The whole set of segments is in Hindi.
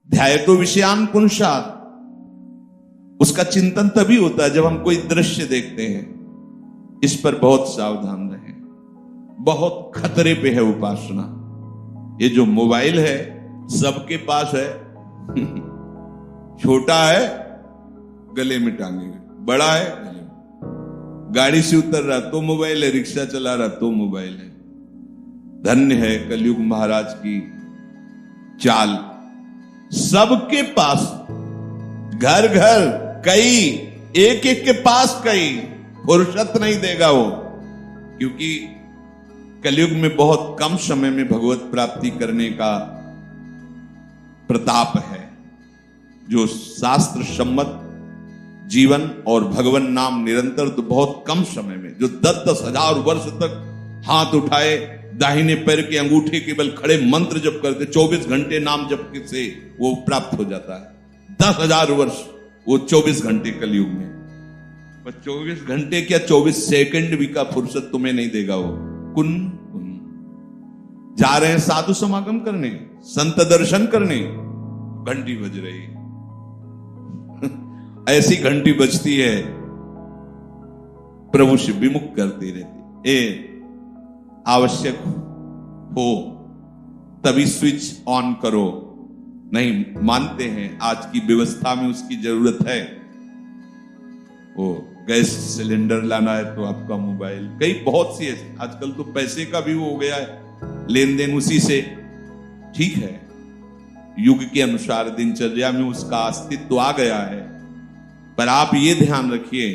ध्यायतो विषयान पुंसात्, उसका चिंतन तभी होता है जब हम कोई दृश्य देखते हैं। इस पर बहुत सावधान रहें, बहुत खतरे पे है उपासना। ये जो मोबाइल है सबके पास है, छोटा है गले में टांगेंगे, बड़ा है गले में, गाड़ी से उतर रहा तो मोबाइल है, रिक्शा चला रहा तो मोबाइल है। धन्य है कलयुग महाराज की चाल, सबके पास, घर घर कई, एक एक के पास कई, फुर्सत नहीं देगा वो, क्योंकि कलयुग में बहुत कम समय में भगवत प्राप्ति करने का प्रताप है। जो शास्त्र सम्मत जीवन और भगवान नाम निरंतर तो बहुत कम समय में, जो 10-10 हजार वर्ष तक हाथ उठाए दाहिने पैर के अंगूठे के बल खड़े मंत्र जप करते, 24 घंटे नाम जप से वो प्राप्त हो जाता है। 10,000 वर्ष वो 24 घंटे कलयुग में, पर 24 घंटे क्या 24 सेकंड भी का फुर्सत तुम्हें नहीं देगा वो। कुन जा रहे हैं साधु समागम करने, संत दर्शन करने, घंटी बज रही है। ऐसी घंटी बजती है प्रभु से विमुख करती रहती। आवश्यक हो तभी स्विच ऑन करो, नहीं मानते हैं आज की व्यवस्था में उसकी जरूरत है। वो गैस सिलेंडर लाना है तो आपका मोबाइल, कई बहुत सी है आजकल तो पैसे का भी वो हो गया है, लेन देन उसी से। ठीक है, युग के अनुसार दिनचर्या में उसका अस्तित्व आ गया है, पर आप ये ध्यान रखिए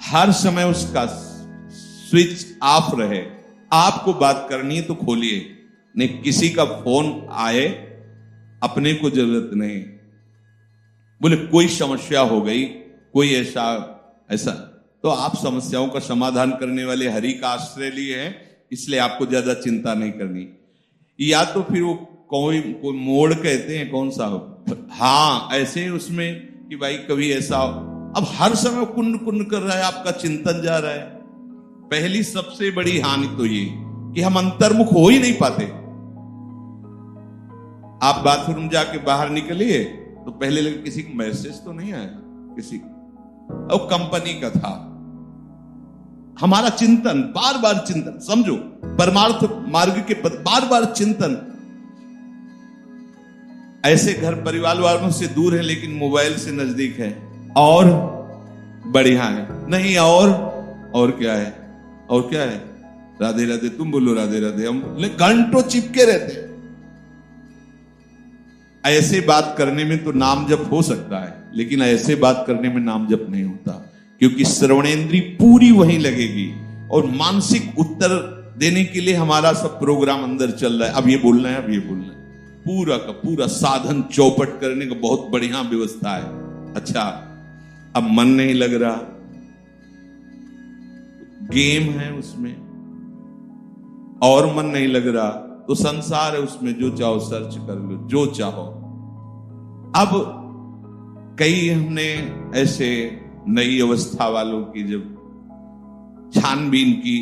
हर समय उसका स्विच ऑफ रहे। आपको बात करनी है तो खोलिए, नहीं किसी का फोन आए अपने को जरूरत नहीं। बोले कोई समस्या हो गई, कोई ऐसा तो आप समस्याओं का समाधान करने वाले हरि का आश्रय लिए हैं, इसलिए आपको ज्यादा चिंता नहीं करनी। या तो फिर वो कोई मोड़ कहते हैं कौन सा हो, हाँ ऐसे उसमें कि भाई कभी ऐसा हो। अब हर समय कुंड कुंड कर रहा है, आपका चिंतन जा रहा है। पहली सबसे बड़ी हानि तो ये कि हम अंतर्मुख हो ही नहीं पाते। आप बाथरूम जाके बाहर निकलिए तो पहले लगे किसी को मैसेज तो नहीं आया, किसी और कंपनी का था। हमारा चिंतन बार बार चिंतन, समझो परमार्थ मार्ग के बार बार चिंतन। ऐसे घर परिवार वालों से दूर है लेकिन मोबाइल से नजदीक है और बढ़िया है, नहीं और क्या है, और क्या है, राधे राधे, तुम बोलो राधे राधे, हम घंटों चिपके रहते। ऐसे बात करने में तो नाम जप हो सकता है, लेकिन ऐसे बात करने में नाम जप नहीं होता, क्योंकि श्रवणेंद्री पूरी वहीं लगेगी और मानसिक उत्तर देने के लिए हमारा सब प्रोग्राम अंदर चल रहा है। अब ये बोलना है, अब ये बोलना है, पूरा का पूरा साधन चौपट करने का बहुत बढ़िया व्यवस्था है। अच्छा, अब मन नहीं लग रहा, गेम है उसमें, और मन नहीं लग रहा तो संसार है उसमें, जो चाहो सर्च कर लो, जो चाहो। अब कई हमने ऐसे नई अवस्था वालों की जब छानबीन की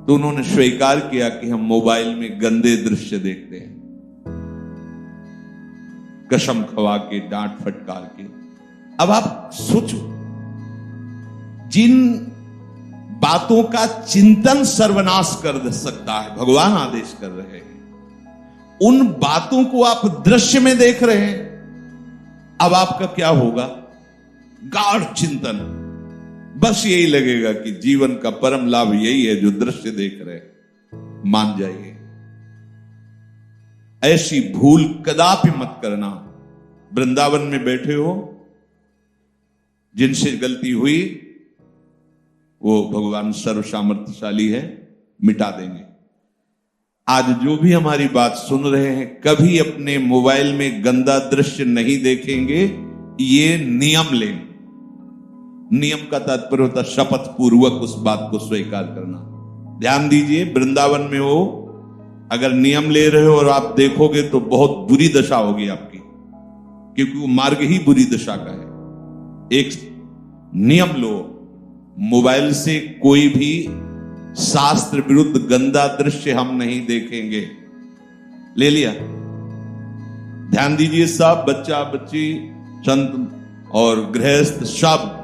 तो उन्होंने स्वीकार किया कि हम मोबाइल में गंदे दृश्य देखते हैं, कसम खवा के, डांट फटकार के। अब आप सोचो, जिन बातों का चिंतन सर्वनाश कर सकता है, भगवान आदेश कर रहे हैं, उन बातों को आप दृश्य में देख रहे हैं। अब आपका क्या होगा? गाढ़ चिंतन, बस यही लगेगा कि जीवन का परम लाभ यही है जो दृश्य देख रहे हैं। मान जाइए, ऐसी भूल कदापि मत करना। वृंदावन में बैठे हो, जिनसे गलती हुई वो भगवान सर्व सामर्थ्यशाली है, मिटा देंगे। आज जो भी हमारी बात सुन रहे हैं, कभी अपने मोबाइल में गंदा दृश्य नहीं देखेंगे, ये नियम लें। नियम का तात्पर्य होता शपथ पूर्वक उस बात को स्वीकार करना। ध्यान दीजिए, वृंदावन में हो, अगर नियम ले रहे हो और आप देखोगे तो बहुत बुरी दशा होगी आपकी, क्योंकि वो मार्ग ही बुरी दशा का है। एक नियम लो, मोबाइल से कोई भी शास्त्र विरुद्ध गंदा दृश्य हम नहीं देखेंगे। ले लिया? ध्यान दीजिए, सब बच्चा बच्ची, संत और गृहस्थ सब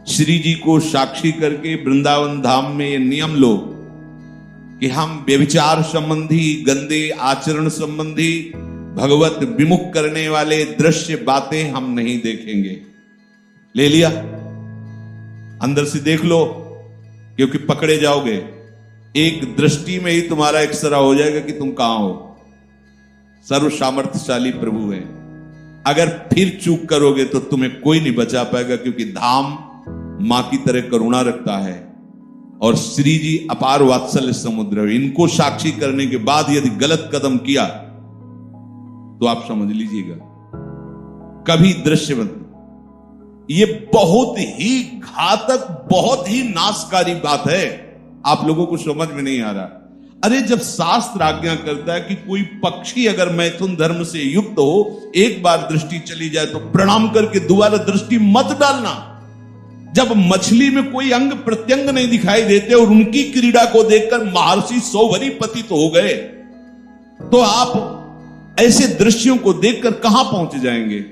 श्री जी को साक्षी करके वृंदावन धाम में ये नियम लो कि हम व्यभिचार संबंधी, गंदे आचरण संबंधी, भगवत विमुख करने वाले दृश्य बातें हम नहीं देखेंगे। ले लिया, अंदर से देख लो, क्योंकि पकड़े जाओगे। एक दृष्टि में ही तुम्हारा एक्सरा हो जाएगा कि तुम कहां हो। सर्व सामर्थ्यशाली प्रभु है। अगर फिर चूक करोगे तो तुम्हें कोई नहीं बचा पाएगा, क्योंकि धाम मां की तरह करुणा रखता है और श्री जी अपार वात्सल्य समुद्र है। इनको साक्षी करने के बाद यदि गलत कदम किया तो आप समझ लीजिएगा कभी दृश्य मत। ये बहुत ही घातक, बहुत ही नाशकारी बात है। आप लोगों को समझ में नहीं आ रहा। अरे जब शास्त्र आज्ञा करता है कि कोई पक्षी अगर मैथुन धर्म से युक्त हो, एक बार दृष्टि चली जाए तो प्रणाम करके दोबारा दृष्टि मत डालना। जब मछली में कोई अंग प्रत्यंग नहीं दिखाई देते और उनकी क्रीड़ा को देखकर महर्षि सौभरी पतित हो गए, तो आप ऐसे दृश्यों को देखकर कहां पहुंच जाएंगे।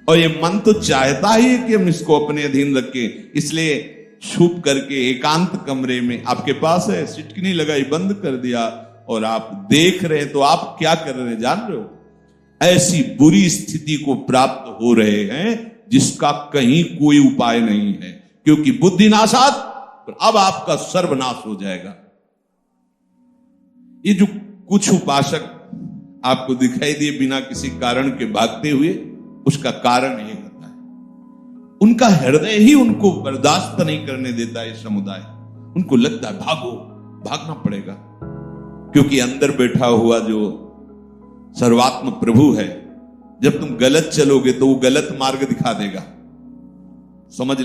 और ये मन तो चाहता ही है कि हम इसको अपने अधीन रखें, इसलिए छुप करके एकांत कमरे में आपके पास है, सिटकनी लगाई, बंद कर दिया और आप देख रहे हैं। तो आप क्या कर रहे हैं जान रहे हो? ऐसी बुरी स्थिति को प्राप्त हो रहे हैं जिसका कहीं कोई उपाय नहीं है, क्योंकि बुद्धि नाशात, अब आपका सर्वनाश हो जाएगा। ये जो कुछ उपासक आपको दिखाई दिए बिना किसी कारण के भागते हुए, उसका कारण ये होता है, उनका हृदय ही उनको बर्दाश्त नहीं करने देता है। समुदाय उनको लगता है भागो, भागना पड़ेगा, क्योंकि अंदर बैठा हुआ जो सर्वात्म प्रभु है, जब तुम गलत चलोगे तो वो गलत मार्ग दिखा देगा। समझ,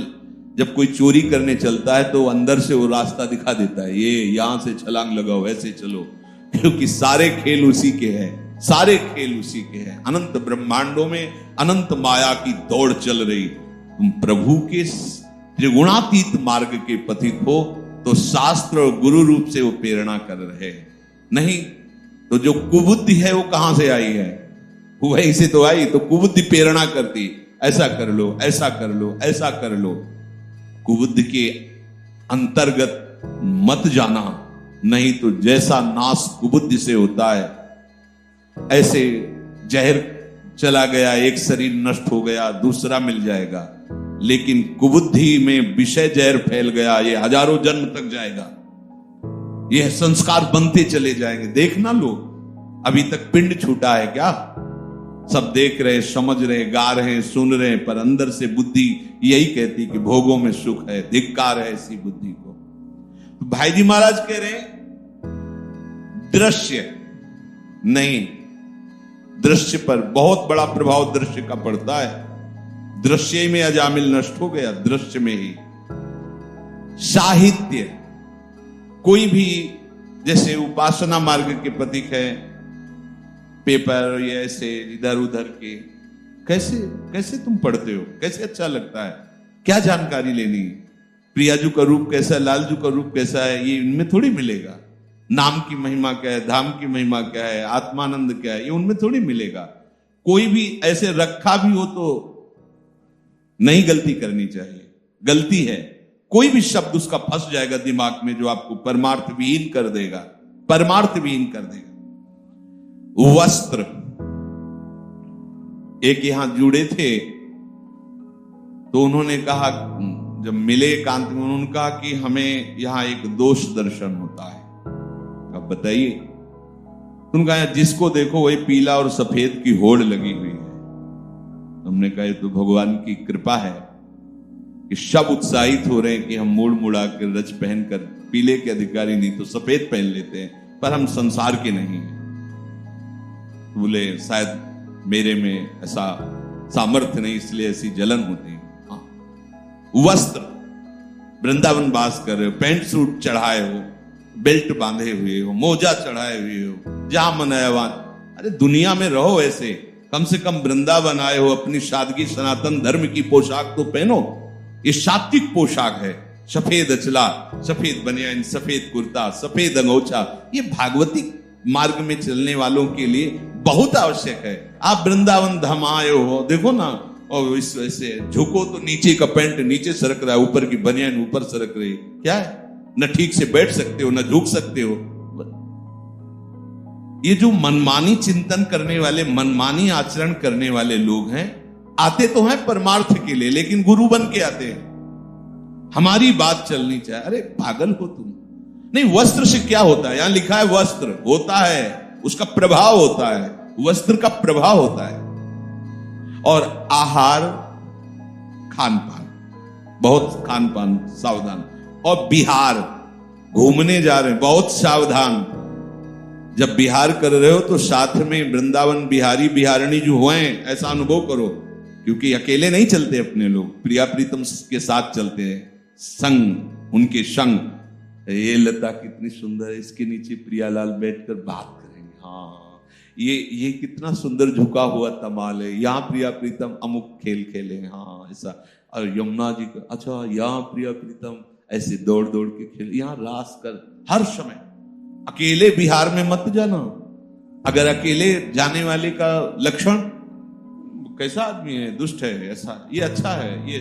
जब कोई चोरी करने चलता है तो अंदर से वो रास्ता दिखा देता है, ये यहां से छलांग लगाओ, ऐसे चलो, क्योंकि सारे खेल उसी के हैं, सारे खेल उसी के हैं। अनंत ब्रह्मांडों में अनंत माया की दौड़ चल रही, तुम प्रभु के त्रिगुणातीत मार्ग के पथित हो तो शास्त्र और गुरु रूप से वो प्रेरणा कर रहे हैं। नहीं तो जो कुबुद्धि है वो कहां से आई है? वहीं से तो आई। तो कुबुद्धि प्रेरणा करती, ऐसा कर लो, ऐसा कर लो, ऐसा कर लो। कुबुद्धि के अंतर्गत मत जाना, नहीं तो जैसा नाश कुबुद्धि से होता है, ऐसे जहर चला गया, एक शरीर नष्ट हो गया, दूसरा मिल जाएगा। लेकिन कुबुद्धि में विषय जहर फैल गया, ये हजारों जन्म तक जाएगा, ये संस्कार बनते चले जाएंगे। देखना लो, अभी तक पिंड छूटा है क्या? सब देख रहे, समझ रहे, गा रहे, सुन रहे, पर अंदर से बुद्धि यही कहती कि भोगों में सुख है। धिक्कार है ऐसी बुद्धि को। तो भाई जी महाराज कह रहे दृश्य नहीं, दृश्य पर बहुत बड़ा प्रभाव दृश्य का पड़ता है। दृश्य में अजामिल नष्ट हो गया, दृश्य में ही। साहित्य, कोई भी जैसे उपासना मार्ग के प्रतीक है, पेपर ये ऐसे इधर उधर के, कैसे कैसे तुम पढ़ते हो, कैसे अच्छा लगता है, क्या जानकारी लेनी? प्रियाजू का रूप कैसा है, लालजू का रूप कैसा है, ये इनमें थोड़ी मिलेगा। नाम की महिमा क्या है, धाम की महिमा क्या है, आत्मानंद क्या है, ये उनमें थोड़ी मिलेगा। कोई भी ऐसे रखा भी हो तो नहीं गलती करनी चाहिए। गलती है, कोई भी शब्द उसका फंस जाएगा दिमाग में जो आपको परमार्थ विहीन कर देगा, परमार्थ विहीन कर देगा। वस्त्र, एक यहां जुड़े थे तो उन्होंने कहा, जब मिले एकांत में, उन्होंने कहा कि हमें यहां एक दोष दर्शन होता है। अब बताइए, तुम कहा जिसको देखो वही पीला और सफेद की होड़ लगी हुई है। हमने कहा तो भगवान की कृपा है कि सब उत्साहित हो रहे हैं कि हम मुड़ मुड़ा कर रच पहनकर, पीले के अधिकारी नहीं तो सफेद पहन लेते हैं, पर हम संसार के नहीं हैं। बोले शायद मेरे में ऐसा सामर्थ्य नहीं, इसलिए ऐसी जलन होती है। हाँ। वस्त्र, वृंदावन वास कर रहे हो, पैंट सूट चढ़ाए हो, बेल्ट बांधे हुए हो, मोजा चढ़ाए हुए हो, जहां मनाया वहां, अरे दुनिया में रहो ऐसे, कम से कम वृंदावन आए हो, अपनी सादगी सनातन धर्म की पोशाक तो पहनो। ये सात्विक पोशाक है, सफेद अचला, सफेद बनियान, सफेद कुर्ता, सफेद अंगोछा। ये भागवती मार्ग में चलने वालों के लिए बहुत आवश्यक है। आप वृंदावन धाम आए हो, देखो ना, और इस वैसे झुको तो नीचे का पैंट नीचे सरक रहा है, ऊपर की बनियान ऊपर सरक रही, क्या है? न ठीक से बैठ सकते हो, न झुक सकते हो। ये जो मनमानी चिंतन करने वाले, मनमानी आचरण करने वाले लोग हैं, आते तो हैं परमार्थ के लिए, लेकिन गुरु बन के आते हैं। हमारी बात चलनी चाहिए। अरे पागल हो तुम? नहीं, वस्त्र से क्या होता है? यहां लिखा है वस्त्र होता है, उसका प्रभाव होता है, वस्त्र का प्रभाव होता है। और आहार, खान पान, बहुत खान पान सावधान। और बिहार, घूमने जा रहे हैं, बहुत सावधान। जब बिहार कर रहे हो तो साथ में वृंदावन बिहारी बिहारणी जो हुए ऐसा अनुभव करो, क्योंकि अकेले नहीं चलते अपने लोग, प्रिया प्रीतम के साथ चलते हैं, संग, उनके संग। ये लता कितनी सुंदर है, इसके नीचे प्रियालाल बैठकर बात करेंगे। हाँ, ये कितना सुंदर झुका हुआ तमाल है, यहाँ प्रिया प्रीतम अमुक खेल खेले, हाँ ऐसा। और यमुना जी का, अच्छा यहाँ प्रिया प्रीतम ऐसे दौड़ दौड़ के खेल, यहाँ रास कर हर समय। अकेले बिहार में मत जाना। अगर अकेले जाने वाले का लक्षण, कैसा आदमी है, दुष्ट है, ऐसा, ये अच्छा है, ये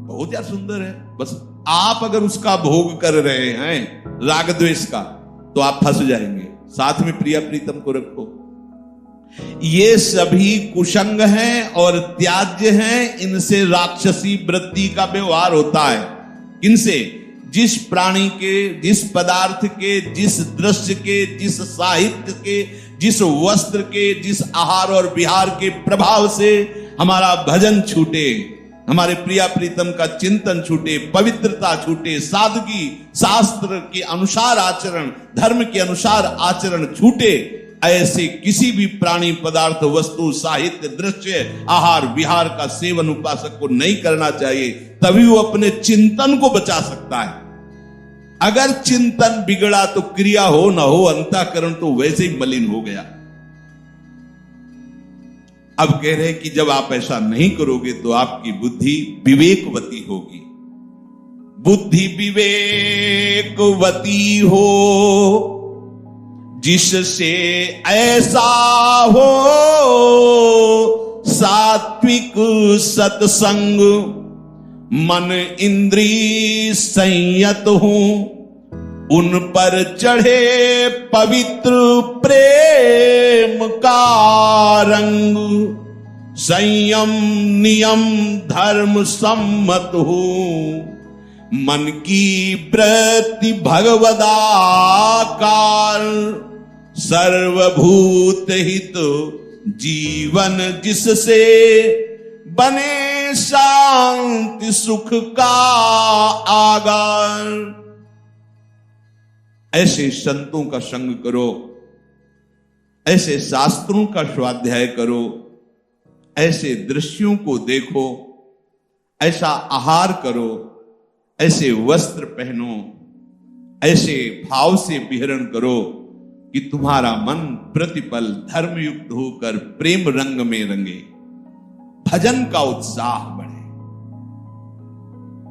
बहुत यार सुंदर है, बस आप अगर उसका भोग कर रहे हैं राग द्वेष का, तो आप फंस जाएंगे। साथ में प्रिया प्रीतम को रखो। ये सभी कुसंग हैं और त्याज्य हैं, इनसे राक्षसी वृत्ति का व्यवहार होता है। इनसे जिस प्राणी के, जिस पदार्थ के, जिस दृश्य के, जिस साहित्य के, जिस वस्त्र के, जिस आहार और विहार के प्रभाव से हमारा भजन छूटे, हमारे प्रिया प्रीतम का चिंतन छूटे, पवित्रता छूटे, सादगी, शास्त्र के अनुसार आचरण, धर्म के अनुसार आचरण छूटे, ऐसे किसी भी प्राणी, पदार्थ, वस्तु, साहित्य, दृश्य, आहार विहार का सेवन उपासक को नहीं करना चाहिए। तभी वो अपने चिंतन को बचा सकता है। अगर चिंतन बिगड़ा तो क्रिया हो ना हो, अंतःकरण तो वैसे ही मलिन हो गया। अब कह रहे हैं कि जब आप ऐसा नहीं करोगे तो आपकी बुद्धि विवेकवती होगी। बुद्धि विवेकवती हो जिससे ऐसा हो सात्विक सत्संग, मन इंद्रिय संयत हूं, उन पर चढ़े पवित्र प्रेम का रंग, संयम नियम धर्म सम्मत हूं, मन की वृत्ति भगवदाकार, सर्वभूत हित जीवन जिससे बने शांति सुख का आगार। ऐसे संतों का संग करो, ऐसे शास्त्रों का स्वाध्याय करो, ऐसे दृश्यों को देखो, ऐसा आहार करो, ऐसे वस्त्र पहनो, ऐसे भाव से विहरण करो कि तुम्हारा मन प्रतिपल धर्मयुक्त होकर प्रेम रंग में रंगे, भजन का उत्साह बढ़े।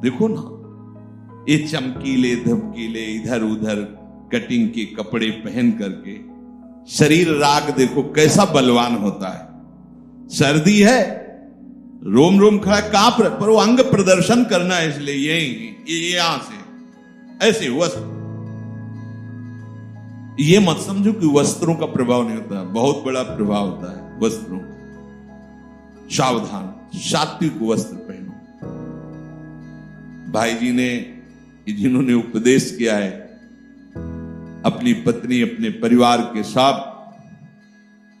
देखो ना, ये चमकीले धमकीले इधर उधर कटिंग के कपड़े पहन करके शरीर राग देखो कैसा बलवान होता है। सर्दी है, रोम रोम खड़ा कांप रहा, पर वो अंग प्रदर्शन करना है, इसलिए ये यहां से ऐसे वस्त्र। ये मत समझो कि वस्त्रों का प्रभाव नहीं होता, बहुत बड़ा प्रभाव होता है वस्त्रों का। सावधान, सात्विक वस्त्र पहनो। भाई जी ने, जिन्होंने उपदेश किया है, अपनी पत्नी अपने परिवार के साथ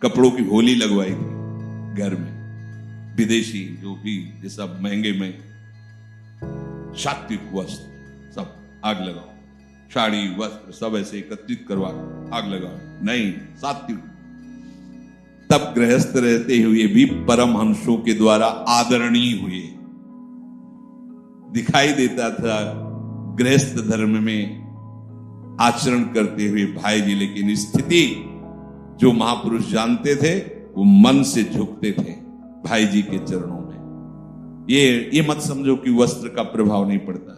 कपड़ों की होली लगवाई थी घर में। विदेशी जो भी ये सब महंगे में सात्विक वस्त्र सब आग लगाओ, साड़ी वस्त्र सब ऐसे एकत्रित करवा आग लगाओ, नहीं सात्विक। तब गृहस्थ रहते हुए भी परमहंसों के द्वारा आदरणीय हुए। दिखाई देता था गृहस्थ धर्म में आचरण करते हुए भाई जी, लेकिन स्थिति जो महापुरुष जानते थे वो मन से झुकते थे भाई जी के चरणों में। ये मत समझो कि वस्त्र का प्रभाव नहीं पड़ता,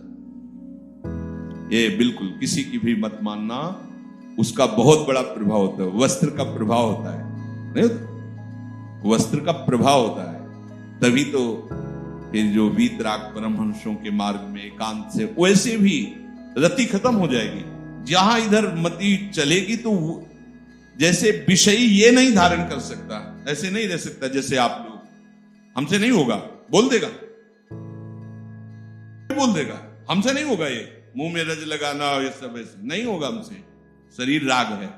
ये बिल्कुल किसी की भी मत मानना, उसका बहुत बड़ा प्रभाव होता है, वस्त्र का प्रभाव होता है। नहीं वस्त्र का प्रभाव होता है। तभी तो फिर जो वीतराग परमहंसों के मार्ग में एकांत से, वैसे भी रति खत्म हो जाएगी। जहां इधर मति चलेगी तो जैसे विषयी ये नहीं धारण कर सकता, ऐसे नहीं रह सकता जैसे आप लोग। हमसे नहीं होगा, बोल देगा, बोल देगा, हमसे नहीं होगा। ये मुंह में रज लगाना ये सब ऐसे नहीं होगा हमसे। शरीर राग है,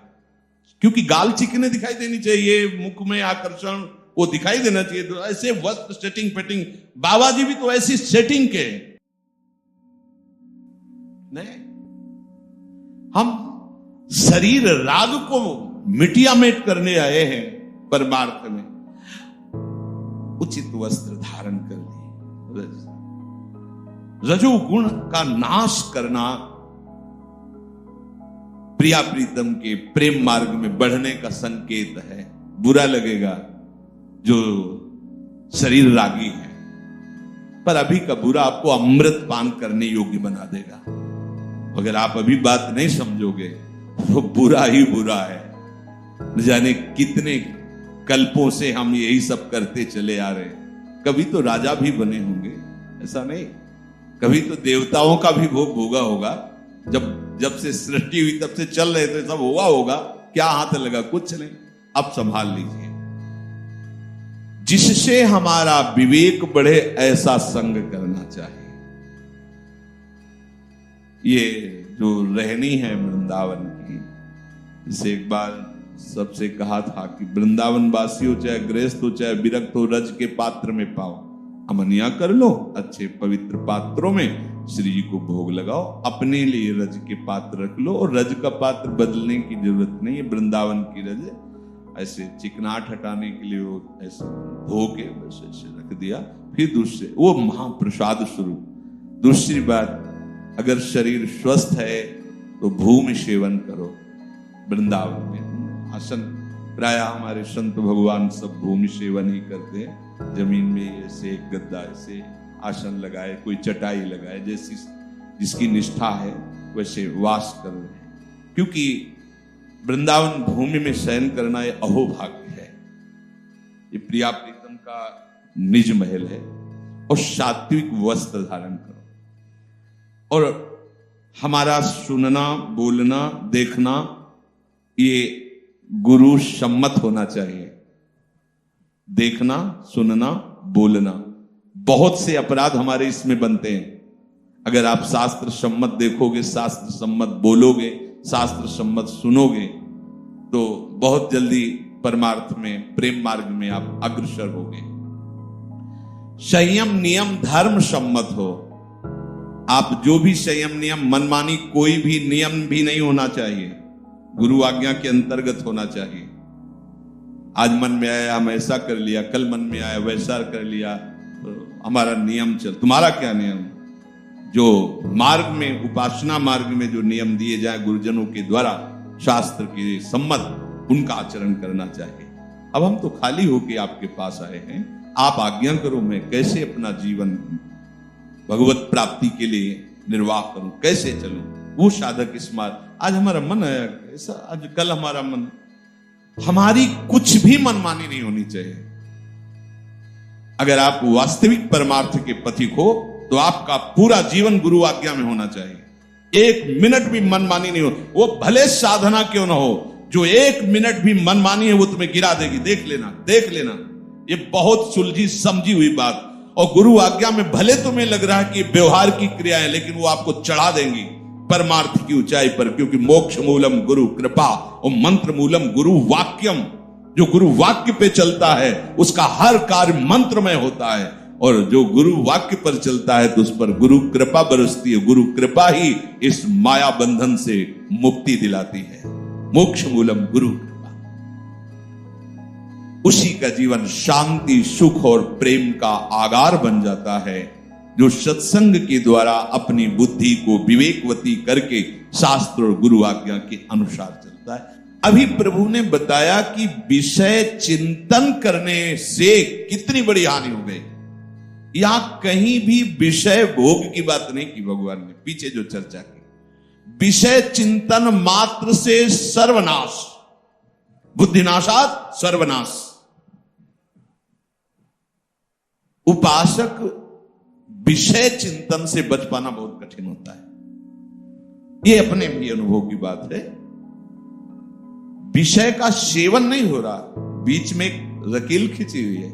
क्योंकि गाल चिकने दिखाई देनी चाहिए, मुख में आकर्षण वो दिखाई देना चाहिए। तो ऐसे वस्त्र सेटिंग पेटिंग, बाबा जी भी तो ऐसी सेटिंग के नहीं। हम शरीर राग को मिटियामेट करने आए हैं परमार्थ में। उचित वस्त्र धारण कर लिए। रजोगुण का नाश करना प्रिया प्रीतम के प्रेम मार्ग में बढ़ने का संकेत है। बुरा लगेगा जो शरीर रागी है, पर अभी का बुरा आपको अमृत पान करने योग्य बना देगा। अगर आप अभी बात नहीं समझोगे तो बुरा ही बुरा है। न जाने कितने कल्पों से हम यही सब करते चले आ रहे हैं। कभी तो राजा भी बने होंगे, ऐसा नहीं, कभी तो देवताओं का भी भोग भोगा होगा। जब से सृष्टि हुई तब से चल रहे थे, सब हुआ होगा। क्या हाथ लगा? कुछ नहीं। अब संभाल लीजिए, जिससे हमारा विवेक बढ़े ऐसा संग करना चाहिए। ये जो रहनी है वृंदावन की, इसे एक बार सबसे कहा था कि वृंदावन वासी हो, चाहे गृहस्थ हो, चाहे विरक्त हो, रज के पात्र में पाओ, अमनिया कर लो, अच्छे पवित्र पात्रों में श्री जी को भोग लगाओ, अपने लिए रज के पात्र रख लो। और रज का पात्र बदलने की जरूरत नहीं है। वृंदावन की रज ऐसे चिकनाट हटाने के लिए वो ऐसे धो के बस ऐसे रख दिया, फिर दूसरे वो महाप्रसाद स्वरूप। दूसरी बात, अगर शरीर स्वस्थ है तो भूमि सेवन करो। वृंदावन में आसन प्राय हमारे संत भगवान सब भूमि सेवन ही करते हैं। जमीन में ऐसे एक गद्दा ऐसे आसन लगाए, कोई चटाई लगाए, जैसी जिसकी निष्ठा है वैसे वास करो। क्योंकि वृंदावन भूमि में शयन करना ये अहोभाग्य है। ये प्रिया प्रीतम का निज महल है। और सात्विक वस्त्र धारण करो। और हमारा सुनना, बोलना, देखना ये गुरु सम्मत होना चाहिए। देखना, सुनना, बोलना, बहुत से अपराध हमारे इसमें बनते हैं। अगर आप शास्त्र सम्मत देखोगे, शास्त्र सम्मत बोलोगे, शास्त्र सम्मत सुनोगे, तो बहुत जल्दी परमार्थ में, प्रेम मार्ग में आप अग्रसर होगे। संयम नियम धर्म सम्मत हो। आप जो भी संयम नियम, मनमानी कोई भी नियम भी नहीं होना चाहिए, गुरु आज्ञा के अंतर्गत होना चाहिए। आज मन में आया हम ऐसा कर लिया, कल मन में आया वैसा कर लिया, तो हमारा नियम चल। तुम्हारा क्या नियम? जो मार्ग में, उपासना मार्ग में जो नियम दिए जाए गुरुजनों के द्वारा, शास्त्र के सम्मत, उनका आचरण करना चाहिए। अब हम तो खाली होके आपके पास आए हैं, आप आज्ञा करो, मैं कैसे अपना जीवन भगवत प्राप्ति के लिए निर्वाह करूं, कैसे चलूं। वो साधक इस मार्ग। आज हमारा मन है ऐसा, आज कल हमारा मन, हमारी कुछ भी मनमानी नहीं होनी चाहिए। अगर आप वास्तविक परमार्थ के पथिक हो तो आपका पूरा जीवन गुरु आज्ञा में होना चाहिए। एक मिनट भी मनमानी नहीं हो। वो भले साधना क्यों ना हो, जो एक मिनट भी मनमानी है वो तुम्हें गिरा देगी। देख लेना, देख लेना। ये बहुत सुलझी समझी हुई बात। और गुरु आज्ञा में भले तुम्हें लग रहा है कि व्यवहार की क्रियाएं, लेकिन वो आपको चढ़ा देंगी परमार्थ की ऊंचाई पर। क्योंकि मोक्ष मूलम गुरु कृपा और मंत्र मूलम गुरु वाक्यम। जो गुरु वाक्य पे चलता है उसका हर कार्य मंत्रमय होता है, और जो गुरु वाक्य पर चलता है तो उस पर गुरु कृपा बरसती है। गुरु कृपा ही इस माया बंधन से मुक्ति दिलाती है। मोक्ष मूलम गुरु कृपा। उसी का जीवन शांति, सुख और प्रेम का आगार बन जाता है, जो सत्संग के द्वारा अपनी बुद्धि को विवेकवती करके शास्त्र और गुरु आज्ञा के अनुसार चलता है। अभी प्रभु ने बताया कि विषय चिंतन करने से कितनी बड़ी हानि हो गई। यहां कहीं भी विषय भोग की बात नहीं की भगवान ने, पीछे जो चर्चा की। विषय चिंतन मात्र से सर्वनाश, बुद्धिनाशात सर्वनाश। उपासक विषय चिंतन से बच पाना बहुत कठिन होता है। ये अपने भी अनुभव की बात है। विषय का सेवन नहीं हो रहा, बीच में एक रकील खिंची हुई है,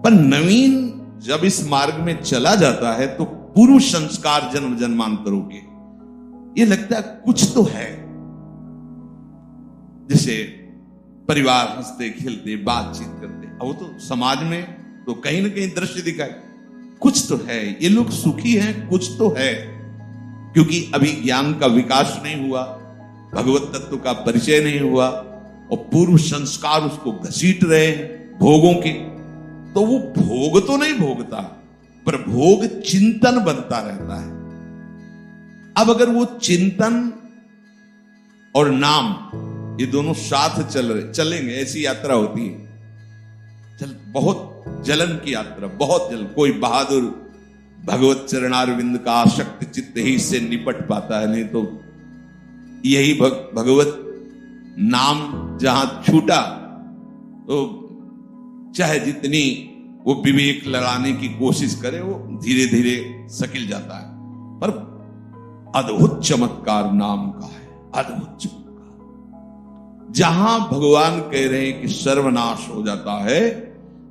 पर नवीन जब इस मार्ग में चला जाता है तो पूर्व संस्कार जन्म जन्मांतरों के ये लगता है कुछ तो है। जैसे परिवार हंसते खेलते बातचीत करते, अब वो तो समाज में तो कहीं ना कहीं दृश्य दिखाए, कुछ तो है, ये लोग सुखी हैं, कुछ तो है। क्योंकि अभी ज्ञान का विकास नहीं हुआ, भगवत तत्व का परिचय नहीं हुआ और पूर्व संस्कार उसको घसीट रहे हैं भोगों के, तो वो भोग तो नहीं भोगता, पर भोग चिंतन बनता रहता है। अब अगर वो चिंतन और नाम ये दोनों साथ चलेंगे, ऐसी यात्रा होती है। बहुत जलन की यात्रा, बहुत जलन। कोई बहादुर भगवत चरणारविंद का आसक्त चित्त ही से निपट पाता है, नहीं तो यही भगवत नाम जहां छूटा तो चाहे जितनी वो विवेक लड़ाने की कोशिश करे, वो धीरे धीरे सकिल जाता है। पर अद्भुत चमत्कार नाम का है, अद्भुत चमत्कार। जहां भगवान कह रहे हैं कि सर्वनाश हो जाता है,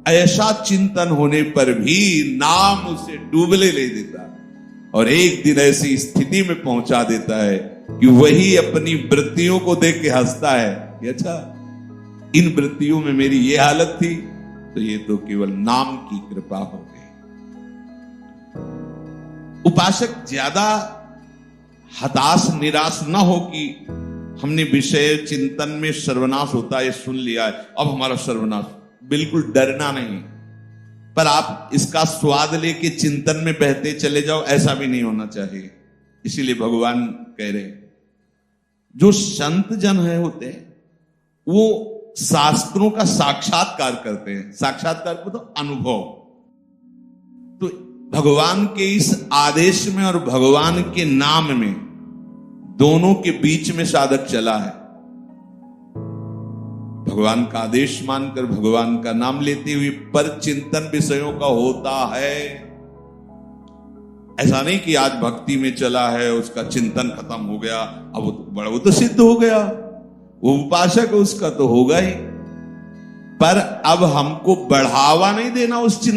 ऐसा चिंतन होने पर भी नाम उसे डूबले ले देता है और एक दिन ऐसी स्थिति में पहुंचा देता है कि वही अपनी वृत्तियों को देख के हंसता है कि अच्छा, इन वृत्तियों में मेरी ये हालत थी, तो ये तो केवल नाम की कृपा हो गई। उपासक ज्यादा हताश निराश न हो कि हमने विषय चिंतन में सर्वनाश होता है सुन लिया है, अब हमारा सर्वनाश। बिल्कुल डरना नहीं, पर आप इसका स्वाद लेके चिंतन में बहते चले जाओ, ऐसा भी नहीं होना चाहिए। इसीलिए भगवान कह रहे हैं, जो संत जन है होते हैं वो शास्त्रों का साक्षात्कार करते हैं। साक्षात्कार को तो अनुभव। तो भगवान के इस आदेश में और भगवान के नाम में दोनों के बीच में साधक चला है। भगवान का आदेश मानकर भगवान का नाम लेते हुए पर चिंतन विषयों का होता है। ऐसा नहीं कि आज भक्ति में चला है, उसका चिंतन खत्म हो गया, अब वो तो सिद्ध हो गया, वो उपासक उसका तो होगा ही, पर अब हमको बढ़ावा नहीं देना उस चिंतन